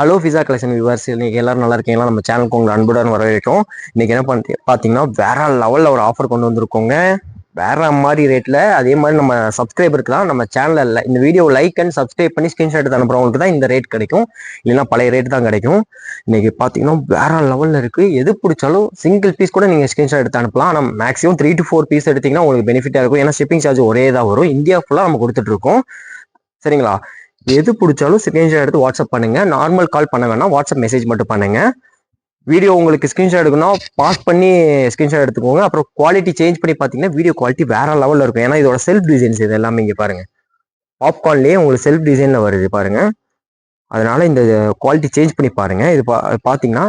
Hello pizza collection viewers, இன்னைக்கு எல்லாரும் நல்லா இருக்கீங்களா? நம்ம சேனலுக்கு உங்களை அன்புடன் வரவேற்கிறோம். இன்னைக்கு என்ன பார்த்தீங்கன்னா வேற லெவலில் ஒரு ஆஃபர் கொண்டு வந்திருக்கோங்க. வேற மாதிரி ரேட்ல அதே மாதிரி நம்ம சப்ஸ்கிரைபருக்கு தான் நம்ம சேனல்ல இந்த வீடியோ லைக் அண்ட் சப்ஸ்கிரைப் பண்ணி ஸ்கிரீன்ஷாட் எடுத்து அனுப்புறவங்களுக்கு தான் இந்த ரேட் கிடைக்கும், இல்லைன்னா பழைய ரேட் தான் கிடைக்கும். இன்னைக்கு பார்த்தீங்கன்னா வேற லெவலில் இருக்கு. எது பிடிச்சாலும் சிங்கிள் பீஸ் கூட நீங்க ஸ்கிரீன்ஷாட் எடுத்து அனுப்பலாம். ஆனால் மேக்ஸிமம் 3 to 4 பீஸ் எடுத்தீங்கன்னா உங்களுக்கு பெனிஃபிட்டா இருக்கும். ஏன்னா ஷிப்பிங் சார்ஜ் ஒரே தான் வரும். இந்தியா ஃபுல்லாக நம்ம கொடுத்துட்டு இருக்கோம். சரிங்களா? எது பிடிச்சாலும் ஸ்கிரீன்ஷாட் எடுத்து வாட்ஸ்அப் பண்ணுங்க. நார்மல் கால் பண்ண வேணாம், வாட்ஸ்அப் மெசேஜ் மட்டும் பண்ணுங்க. வீடியோ உங்களுக்கு ஸ்கிரீன்ஷாட் எடுக்கணும், பாஸ் பண்ணி ஸ்கிரீன்ஷாட் எடுத்துக்கோங்க. அப்புறம் குவாலிட்டி சேஞ்ச் பண்ணி பார்த்தீங்கன்னா வீடியோ குவாலிட்டி வேற லெவலில் இருக்கும். ஏன்னா இதோட செல்ஃப் டிசைன்ஸ் இது எல்லாமே இங்கே பாருங்க. பாப்கார்ன்லேயே உங்களுக்கு செல்ஃப் டிசைனில் வருது பாருங்க. அதனால இந்த குவாலிட்டி சேஞ்ச் பண்ணி பாருங்க. இது பார்த்தீங்கன்னா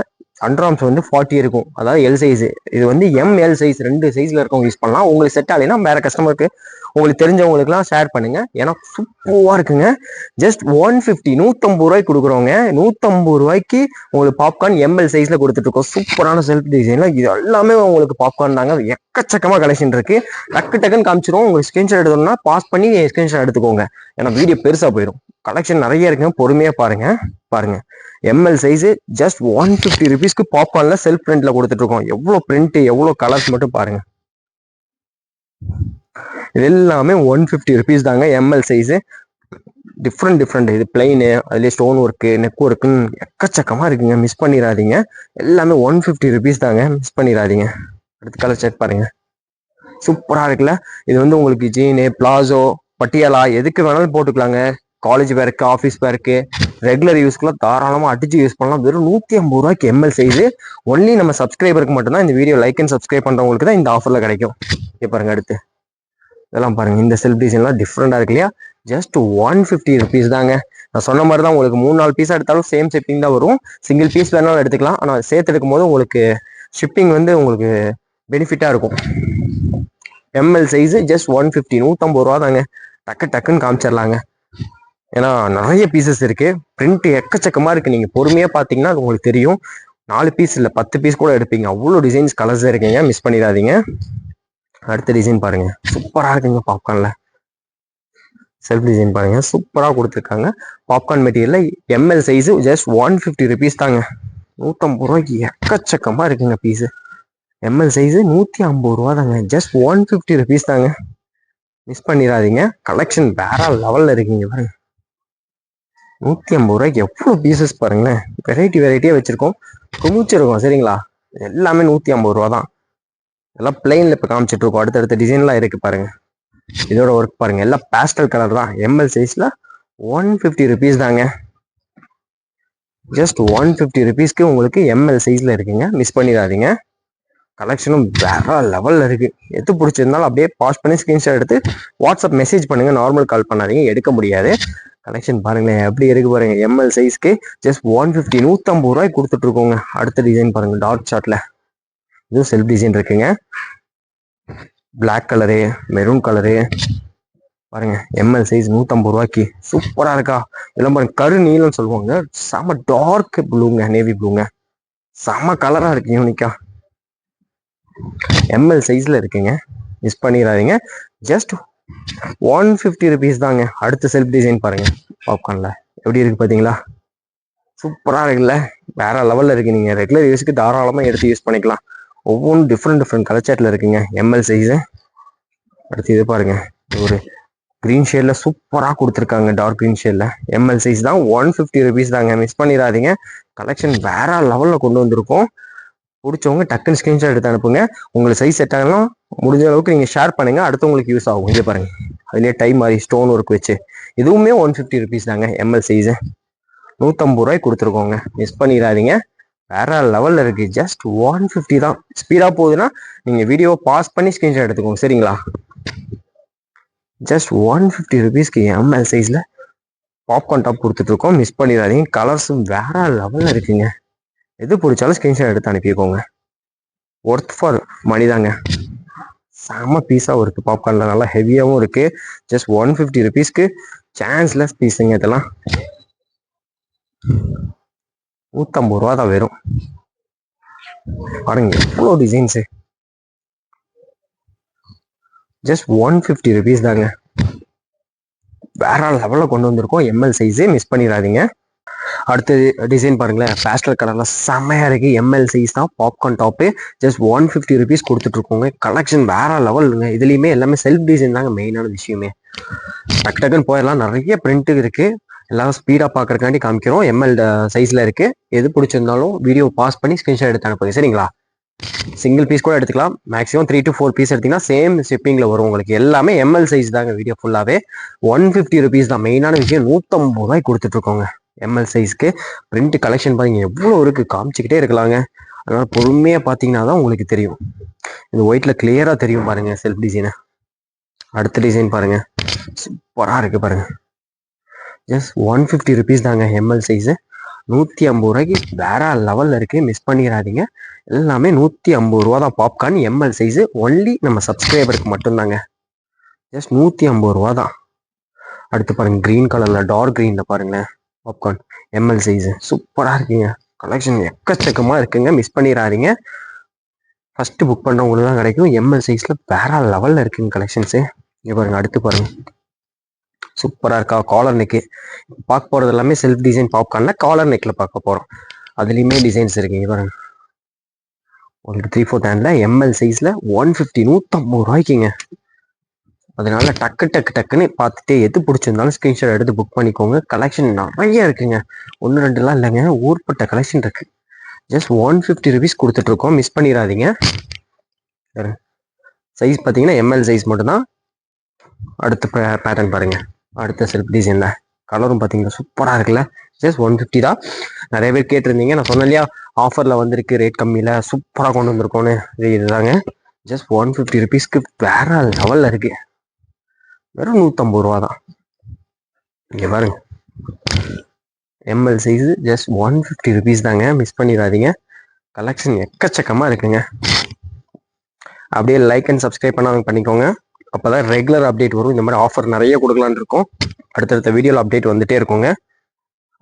அண்டர்ஆர்ம்ஸ் வந்து 40 இருக்கும், அதாவது எல் சைஸ். இது வந்து எம்எல் சைஸ், 2 சைஸ்ல இருக்கவங்க யூஸ் பண்ணலாம். உங்களுக்கு செட் ஆகலைன்னா வேற கஸ்டமருக்கு உங்களுக்கு தெரிஞ்சவங்களுக்குலாம் ஷேர் பண்ணுங்க. ஏன்னா சூப்பராக இருக்குங்க. ஜஸ்ட் 150 150 ரூபாய்க்கு கொடுக்குறோங்க. 150 ரூபாய்க்கு உங்களுக்கு பாப்கார்ன் எம்எல் சைஸ்ல கொடுத்துட்டு இருக்கோம். சூப்பரான செல்ஃப் டிசைன்ல இது எல்லாமே உங்களுக்கு பாப்கார்ன் தாங்க. எக்கச்சக்கமா கலெக்ஷன் இருக்கு. டக்குன்னு காமிச்சிரும். உங்களுக்கு ஸ்கிரீன்ஷாட் எடுத்தோம்னா பாஸ் பண்ணி ஸ்கிரீன்ஷாட் எடுத்துக்கோங்க. ஏன்னா வீடியோ பெருசா போயிடும். கலெக்ஷன் நிறைய இருக்குங்க, பொறுமையா பாருங்க. எம்எல் சைஸ் ஜஸ்ட் 150 ருபீஸ்க்கு பாப்கார்ன்ல செல்ஃப் பிரிண்ட்ல கொடுத்துட்டு இருக்கோம். எவ்வளவு பிரிண்ட், எவ்வளவு கலர்ஸ் மட்டும் பாருங்க. இது எல்லாமே 150 ருபீஸ் தாங்க. எம்எல் சைஸ் டிஃப்ரெண்ட் இது பிளைனு, அதுலேயே ஸ்டோன் ஒர்க்கு, நெக் ஒர்க்குன்னு எக்கச்சக்கமா இருக்குங்க. மிஸ் பண்ணிடாதீங்க. எல்லாமே 150 ருபீஸ் தாங்க, மிஸ் பண்ணிடாதீங்க. அடுத்த கலர் செக் பாருங்க. சூப்பரா இருக்குல்ல? இது வந்து உங்களுக்கு ஜீனு, பிளாசோ, பட்டியாலா எதுக்கு வேணாலும் போட்டுக்கலாங்க. காலேஜ் பேருக்கு, ஆஃபீஸ் பேருக்கு, ரெகுலர் யூஸ்க்குலாம் தாராளமாக அடிச்சு யூஸ் பண்ணலாம். வெறும் 150 ரூபாய்க்கு எம்எல் சைஸ். ஒன்லி நம்ம சப்ஸ்கிரைபருக்கு மட்டும்தான். இந்த வீடியோ லைக் அண்ட் சப்ஸ்கிரைப் பண்ணுறவங்களுக்கு தான் இந்த ஆஃபரில் கிடைக்கும். பாருங்க அடுத்து இதெல்லாம் பாருங்க. இந்த செல்ஃப் டிசைன்லாம் டிஃப்ரெண்டாக இருக்கு இல்லையா? ஜஸ்ட் 150 ருபீஸ் தாங்க. நான் சொன்ன மாதிரி தான், உங்களுக்கு 3-4 பீஸாக எடுத்தாலும் சேம் ஷிப்பிங் தான் வரும். சிங்கிள் பீஸ் வேணாலும் எடுத்துக்கலாம். ஆனால் சேர்த்து எடுக்கும் போது உங்களுக்கு ஷிப்பிங் வந்து உங்களுக்கு பெனிஃபிட்டாக இருக்கும். எம்எல் சைஸ் ஜஸ்ட் 150 150 ரூபா தாங்க. டக்குன்னு காமிச்சிடலாங்க. ஏன்னா நிறைய பீசஸ் இருக்கு. பிரிண்ட் எக்கச்சக்கமா இருக்கு. நீங்க பொறுமையா பாத்தீங்கன்னா அது உங்களுக்கு தெரியும். 4 பீஸ் இல்ல 10 பீஸ் கூட எடுப்பீங்க. அவ்வளோ டிசைன்ஸ் கலர்ஸ் இருக்குங்க, மிஸ் பண்ணிடாதீங்க. அடுத்த டிசைன் பாருங்க, சூப்பரா இருக்குங்க. பாப்கார்ன்ல செல்ஃப் டிசைன் பாருங்க, சூப்பரா கொடுத்துருக்காங்க. பாப்கார்ன் மெட்டீரியல்ல எம்எல் சைஸ் ஜஸ்ட் 150 ருபீஸ் தாங்க. 150 ரூபாய்க்கு எக்கச்சக்கமா இருக்குங்க பீஸ். எம்எல் சைஸ் 150 ரூபா தாங்க. ஜஸ்ட் 150 ருபீஸ் தாங்க, மிஸ் பண்ணிடாதீங்க. கலெக்ஷன் வேற லெவல்ல இருக்குங்க பாருங்க. 150 ரூபாய்க்கு எவ்வளவு பீசஸ் பாருங்களேன். வெரைட்டியா வச்சிருக்கோம், குமிச்சிருக்கோம். சரிங்களா? எல்லாமே 150 ரூபா தான். எல்லாம் பிளைன்ல இப்ப காமிச்சிட்டு இருக்கோம். அடுத்தடுத்த டிசைன்லாம் இருக்கு பாருங்க. இதோட ஒர்க் பாருங்க, எல்லாம் பேஸ்டல் கலர் தான். எம்எல் சைஸ்ல 150 ருபீஸ் தாங்க. ஜஸ்ட் 150 ருபீஸ்க்கு உங்களுக்கு எம்எல் சைஸ்ல இருக்குங்க, மிஸ் பண்ணிடாதீங்க. கலெக்ஷனும் வேற லெவல்ல இருக்கு. எது பிடிச்சிருந்தாலும் அப்படியே பாஸ் பண்ணி ஸ்கிரீன்ஷாட் எடுத்து வாட்ஸ்அப் மெசேஜ் பண்ணுங்க. நார்மல் கால் பண்ணாதீங்க, எடுக்க முடியாது. கலெக்ஷன் பாருங்களேன் எப்படி இருக்கு பாருங்க. எம்எல் சைஸ்க்கு ஜஸ்ட் 150 150 ரூபாய்க்கு கொடுத்துட்டு இருக்கோங்க. அடுத்த டிசைன் பாருங்க, டார்க் ஷார்ட்ல இதுவும் செல்ஃப் டிசைன் இருக்குங்க. பிளாக் கலரு, மெரூன் கலரு பாருங்க. எம்எல் சைஸ் 150 ரூபாய்க்கு சூப்பரா இருக்கா? இதெல்லாம் பாருங்க, கரு நீலம் சொல்லுவாங்க. செம டார்க் ப்ளூங்க, நேவி ப்ளூங்க. செம கலரா இருக்கு, யூனிக்கா. எம்எல் சைஸ்ல இருக்குங்க, மிஸ் பண்ணிடாதீங்க. ஜஸ்ட் 150 ருபீஸ் தாங்க. அடுத்த செல்ஃப் டிசைன் பாருங்க. பாப்கார்ன்ல எப்படி இருக்கு பாத்தீங்களா? சூப்பரா இருக்குல்ல? வேற லெவல்ல இருக்கு. நீங்க ரெகுலர் யூஸ்க்கு தாராளமா எடுத்து யூஸ் பண்ணிக்கலாம். ஒவ்வொன்றும் டிஃப்ரெண்ட் கலர் சார்ட்ல இருக்குங்க எம்எல் சைஸ். அடுத்து இது பாருங்க, ஒரு கிரீன் ஷேட்ல சூப்பரா கொடுத்துருக்காங்க. டார்க் கிரீன் ஷேட்ல எம்எல் சைஸ் தான். 150 ருபீஸ் தாங்க, மிஸ் பண்ணிடாதீங்க. கலெக்ஷன் வேற லெவல்ல கொண்டு வந்திருக்கோம். பிடிச்சவங்க டக்குன்னு ஸ்கிரீன்ஷாட் எடுத்து அனுப்புங்க. உங்களுக்கு சைஸ் செட் ஆகலாம், முடிஞ்ச அளவுக்கு நீங்க ஷேர் பண்ணுங்க, அடுத்தவங்களுக்கு யூஸ் ஆகும். இது பாருங்க, அதுலயே டைம் மாதிரி ஸ்டோன் ஒர்க் வச்சு இதுவுமே 150 ருபீஸ் தாங்க. எம்எல் சைஸ் 150 ரூபாய்க்கு கொடுத்துருக்கோங்க, மிஸ் பண்ணிடாதீங்க. வேற லெவல்ல இருக்கு. ஜஸ்ட் 150 தான். ஸ்பீடா போகுதுன்னா நீங்க வீடியோ பாஸ் பண்ணி ஸ்கிரீன்ஷாட் எடுத்துக்கோங்க. சரிங்களா? ஜஸ்ட் 150 ருபீஸ்க்கு எம்எல் சைஸ்ல பாப்கார்ன் டாப் கொடுத்துட்டு இருக்கோம், மிஸ் பண்ணிடாதீங்க. கலர்ஸும் வேற லெவல்ல இருக்குங்க. எது பிடிச்சாலும் ஸ்கிரீன்ஷாட் எடுத்து அனுப்பிக்கோங்க. ஒர்த் ஃபார் மணி தாங்க. செம பீஸாகவும் இருக்கு. பாப்கார்ன்ல நல்லா ஹெவியாகவும் இருக்கு. ஜஸ்ட் 150 ருபீஸ்க்கு சான்ஸ்லெஸ் பீஸுங்க. இதெல்லாம் 150 ரூபா தான் வெறும். பாருங்க எவ்வளோ டிசைன்ஸு. ஜஸ்ட் 150 ருபீஸ் தாங்க. வேற லெவலில் கொண்டு வந்திருக்கோம். எம்எல் சைஸே மிஸ் பண்ணிடாதீங்க. அடுத்து டிசைன் பாருங்களேன், பேஸ்டல் கலர்ல செம்மையா இருக்கு. எம்எல் சைஸ் தான், பாப்கார்ன் டாப்பு. ஜஸ்ட் 150 ருபீஸ் கொடுத்துட்டு இருக்கோங்க. கலெக்ஷன் வேற லெவலுங்க. இதுலயுமே எல்லாமே செல்ஃப் டிசைன் தாங்க மெயினான விஷயமே. டக்கு டக்குன்னு போயிடலாம், நிறைய பிரிண்ட் இருக்கு. எல்லாரும் ஸ்பீடா பாக்குறதுக்காண்டி காமிக்கிறோம். எம்எல் சைஸ்ல இருக்கு. எது பிடிச்சிருந்தாலும் வீடியோ பாஸ் பண்ணி ஸ்கிரீன்ஷாட் எடுத்து அனுப்புங்க, சரிங்களா? சிங்கிள் பீஸ் கூட எடுத்துக்கலாம். மேக்ஸிமம் 3 to 4 பீஸ் எடுத்தீங்கன்னா சேம் ஷிப்பிங்ல வரும் உங்களுக்கு. எல்லாமே எம்எல் சைஸ் தாங்க. வீடியோ ஃபுல்லாவே 150 ருபீஸ் தான். மெயினான விஷயம் 150 ரூபாய் கொடுத்துட்டு இருக்கோங்க எம்எல் சைஸ்க்கு. பிரிண்ட் கலெக்ஷன் பாருங்க எவ்வளோ இருக்கு, காமிச்சுக்கிட்டே இருக்கலாங்க. அதனால பொறுமையா பாத்தீங்கன்னா தான் உங்களுக்கு தெரியும். இந்த ஒயிட்ல கிளியரா தெரியும் பாருங்க செல்ஃப் டிசைனை. அடுத்த டிசைன் பாருங்க, சூப்பரா இருக்கு பாருங்க. ஜஸ்ட் 150 ருபீஸ் தாங்க எம்எல் சைஸ். 150 ரூபாய்க்கு வேற லெவல்ல இருக்கு, மிஸ் பண்ணிடாதீங்க. எல்லாமே 150 ரூபா தான் பாப்கார்ன் எம்எல் சைஸ். ஒன்லி நம்ம சப்ஸ்கிரைபருக்கு மட்டும்தாங்க. ஜஸ்ட் 150 ரூபா தான். அடுத்து பாருங்க, கிரீன் கலர்ல டார்க் கிரீன்ல பாருங்களேன், பாப்கார்ன் எம்எல் சைஸ் சூப்பரா இருக்குங்க. கலெக்ஷன் எக்கச்சக்கமா இருக்குங்க, மிஸ் பண்ணிடாதீங்க. ஃபர்ஸ்ட் புக் பண்ணவங்களுக்கு தான் கிடைக்கும். எம்எல் சைஸ்ல வேற லெவல்ல இருக்குங்க கலெக்ஷன்ஸ். இங்க பாருங்க, அடுத்து பாருங்க, சூப்பரா இருக்கா. காலர் நெக்கு பார்க்க போறது எல்லாமே செல்ஃப் டிசைன் பாப்கார்ன்ல காலர் நெக்ல பார்க்க போறோம். அதுலயுமே டிசைன்ஸ் இருக்கு. இங்க பாருங்க, உங்களுக்கு 3/4 ஹேண்ட்ல எம்எல் சைஸ்ல 150 150 ரூபாய்க்குங்க. அதனால டக்குன்னு பார்த்துட்டு எது பிடிச்சிருந்தாலும் ஸ்கிரீன்ஷாட் எடுத்து புக் பண்ணிக்கோங்க. கலெக்ஷன் நிறைய இருக்குங்க, 1 2 இல்லைங்க, ஊர்பட்ட கலெக்ஷன் இருக்கு. ஜஸ்ட் 150 ருபீஸ் கொடுத்துட்டு இருக்கோம், மிஸ் பண்ணிடாதீங்க. சைஸ் பார்த்தீங்கன்னா எம்எல் சைஸ் மட்டும்தான். அடுத்த பேட்டர்ன் பாருங்க, அடுத்த செல்ஃப் டிசைன்ல கலரும் பார்த்தீங்கன்னா சூப்பராக இருக்குல்ல. ஜஸ்ட் 150 தான். நிறைய பேர் கேட்டிருந்தீங்க, நான் சொன்னேன் இல்லையா, ஆஃபர்ல வந்திருக்கு, ரேட் கம்மியில சூப்பராக கொண்டு வந்திருக்கோன்னு. இதுதாங்க ஜஸ்ட் 150 ருபீஸ்க்கு வேற லெவல்ல இருக்கு. வெறும் 150 ரூபா தான். இங்க பாருங்க, எம்எல் சைஸ் ஜஸ்ட் 150 ருபீஸ் தாங்க, மிஸ் பண்ணிடாதீங்க. கலெக்ஷன் எக்கச்சக்கமா இருக்குங்க. அப்படியே லைக் அண்ட் சப்ஸ்கிரைப் பண்ணாங்க பண்ணிக்கோங்க, அப்பதான் ரெகுலர் அப்டேட் வரும். இந்த மாதிரி ஆஃபர் நிறைய கொடுக்கலான்னு இருக்கோம். அடுத்தடுத்த வீடியோவில் அப்டேட் வந்துட்டே இருக்குங்க.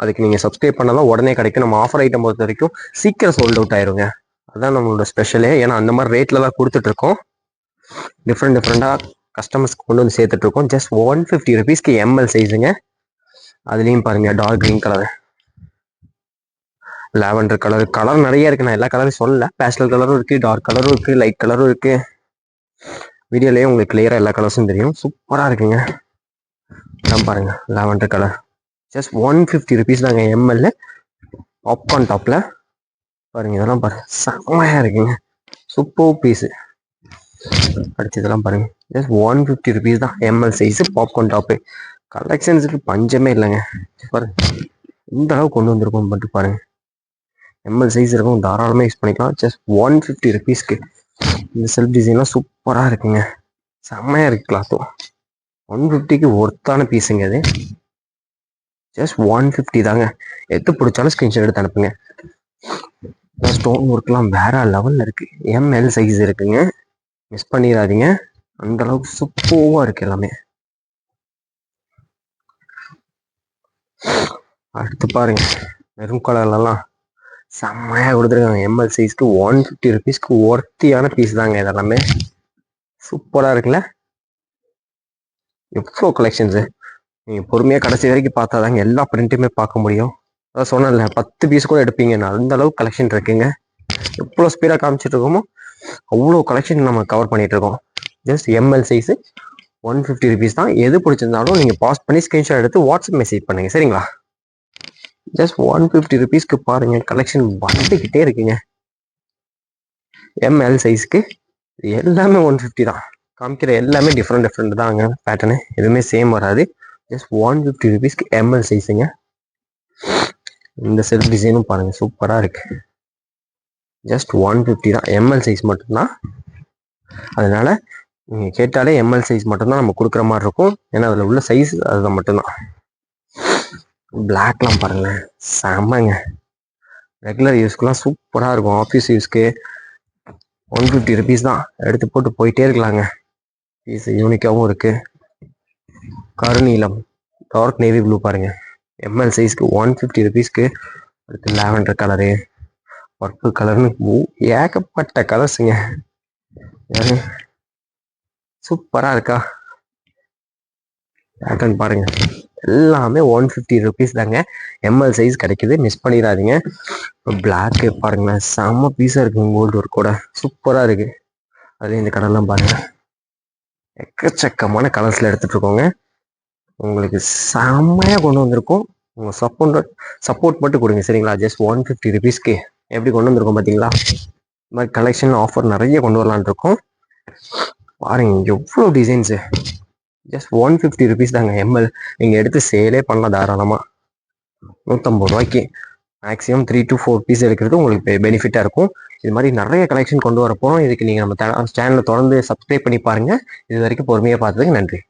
அதுக்கு நீங்கள் சப்ஸ்கிரைப் பண்ணாதான் உடனே கிடைக்கும். நம்ம ஆஃபர் ஐட்டம் பொறுத்த வரைக்கும் சீக்கிரம் சோல்ட் அவுட் ஆயிருங்க. அதுதான் நம்மளோட ஸ்பெஷலே. ஏன்னா அந்த மாதிரி ரேட்ல தான் கொடுத்துட்டு இருக்கோம். டிஃப்ரெண்டாக கஸ்டமர்ஸ்க்கு கொண்டு வந்து சேர்த்துட்டு இருக்கோம். ஜஸ்ட் 150 ருபீஸ்க்கு எம்எல் சைஸுங்க. அதுலேயும் பாருங்க, dark green colour, lavender colour நிறைய இருக்கு. நான் எல்லா கலரும் சொல்லல. பேஸ்டல் கலரும் இருக்கு, டார்க் கலரும் இருக்கு, லைட் கலரும் இருக்கு. வீடியோலயே உங்களுக்கு கிளியரா எல்லா கலர்ஸும் தெரியும். சூப்பரா இருக்குங்க. பாருங்க, லாவெண்டர் கலர் ஜஸ்ட் 150 ருபீஸ் தாங்க எம்எல்ல. பாப்கார்ன் டாப்ல பாருங்க, இதெல்லாம் பாருங்க செம்மையா இருக்குங்க, சூப்பர் பீஸ். அடுத்து இதெல்லாம் பாருங்க, ஜஸ்ட் 150 ருபீஸ் தான் எம்எல் சைஸ் பாப்கார்ன் டாப்பு. கலெக்ஷன்ஸுக்கு பஞ்சமே இல்லைங்க. பாருங்க இந்த அளவு கொண்டு வந்திருக்கோம் மட்டும் பாருங்க. எம்எல் சைஸ் இருக்கும், தாராளமாக யூஸ் பண்ணிக்கலாம். ஜஸ்ட் 150 ருபீஸ்க்கு இந்த செல்ஃப் டிசைன்லாம் சூப்பரா இருக்குங்க, செம்மையா இருக்கு. கிளாத்தும் 150க்கு ஒர்த்தான பீஸுங்க அது. ஜஸ்ட் 150 தாங்க. எது பிடிச்சாலும் ஸ்கிரீன்ஷாட் எடுத்து அனுப்புங்க. ஸ்டோன் ஒர்க்லாம் வேற லெவல்ல இருக்கு. எம்எல் சைஸ் இருக்குங்க, மிஸ் பண்ணிடாதீங்க. அந்த அளவுக்கு சூப்பர்வா இருக்கு எல்லாமே. அடுத்து பாருங்க, மெரூன் கலர்லாம் செம்மையா கொடுத்துருக்காங்க. எம்எல் சைஸ்க்கு 150 ருபீஸ்க்கு ஒர்த்தியான பீஸ் தாங்க இதெல்லாமே. சூப்பரா இருக்குல்ல. எவ்வளோ கலெக்ஷன்ஸு, நீங்கள் பொறுமையாக கடைசி வரைக்கும் பார்த்தா தாங்க எல்லா பிரிண்ட்டுமே பார்க்க முடியும். அதான் சொன்னேன்ல, 10 பீஸ் கூட எடுப்பீங்க. அந்த அளவுக்கு கலெக்ஷன் இருக்குங்க. எவ்வளோ ஸ்பீடாக காமிச்சிட்டு இருக்கோமோ அவ்வளோ கலெக்ஷன் நம்ம கவர் பண்ணிட்டு இருக்கோம். ஜஸ்ட் எம்எல் சைஸு 150 ருபீஸ் தான். எது பிடிச்சிருந்தாலும் நீங்கள் பாஸ் பண்ணி ஸ்க்ரீன்ஷாட் எடுத்து வாட்ஸ்அப் மெசேஜ் பண்ணுங்க, சரிங்களா? ஜஸ்ட் 150 ருபீஸ்க்கு பாருங்க, கலெக்ஷன் வந்துக்கிட்டே இருக்குங்க. எம்எல் சைஸ்க்கு எல்லாமே 150 தான். காமிக்கிற எல்லாமே டிஃப்ரெண்ட் தாங்க பேட்டர்னு, எதுவுமே சேம் வராது. ஜஸ்ட் 150 ருபீஸ்க்கு எம்எல் சைஸுங்க. இந்த செல்ஃப் டிசைனும் பாருங்க சூப்பரா இருக்கு. ஜஸ்ட் 150 தான், எம்எல் சைஸ் மட்டும்தான். அதனால நீங்க கேட்டாலே எம்எல் சைஸ் மட்டும்தான் நம்ம கொடுக்குற மாதிரி இருக்கும். ஏன்னா அதுல உள்ள சைஸ் அதுதான் மட்டும்தான். பிளாக்லாம் பாருங்களேன் செம்மங்க. ரெகுலர் யூஸ்க்குலாம் சூப்பரா இருக்கும். ஆஃபீஸ் யூஸ்க்கு 150 ருபீஸ் தான். எடுத்து போட்டு போயிட்டே இருக்கலாங்க. பீஸ் யூனிக்காகவும் இருக்கு. கருநீலம் டார்க் நேவி ப்ளூ பாருங்க, எம்எல் சைஸ்க்கு 150 ருபீஸ்க்கு. அடுத்து லாவெண்டர் கலரு, பர்பிள் கலர்னு ஏகப்பட்ட கலர்ஸுங்க. சூப்பரா இருக்கா பேட்டர்ன் பாருங்க. எல்லாமே 150 ருபீஸ் தாங்க. எம்எல் சைஸ் கிடைக்குது, மிஸ் பண்ணிடாதீங்க. இப்போ பிளாக்கு பாருங்களேன், செம்ம பீஸாக இருக்குங்க, கோல்டு ஒர்க் கூட சூப்பராக இருக்கு. அதுலேயும் இந்த கலர்லாம் பாருங்க, எக்கச்சக்கமான கலர்ஸில் எடுத்துகிட்டு இருக்கோங்க. உங்களுக்கு செம்மையாக கொண்டு வந்திருக்கோம். உங்கள் சப்போர்ட் மட்டும் கொடுங்க சரிங்களா. ஜஸ்ட் 150 ருபீஸ்க்கு எப்படி கொண்டு வந்திருக்கோம் பார்த்தீங்களா. இந்த மாதிரி கலெக்ஷன் ஆஃபர் நிறைய கொண்டு வரலான் இருக்கோம். பாருங்க எவ்வளோ டிசைன்ஸு. ஜஸ்ட் 150 ருபீஸ் தாங்க எம்எல். நீங்கள் எடுத்து சேலே பண்ணலாம் தாராளமாக. 150 ரூபாய்க்கு மேக்ஸிமம் 3 to 4 பீஸ் எடுக்கிறது உங்களுக்கு பெனிஃபிட்டாக இருக்கும். இது மாதிரி நிறைய கலெக்ஷன் கொண்டு வரப்போம். இதுக்கு நீங்கள் நம்ம சேனலை தொடர்ந்து சப்ஸ்கிரைப் பண்ணி பாருங்கள். இது வரைக்கும் பொறுமையாக பார்த்ததுக்கு நன்றி.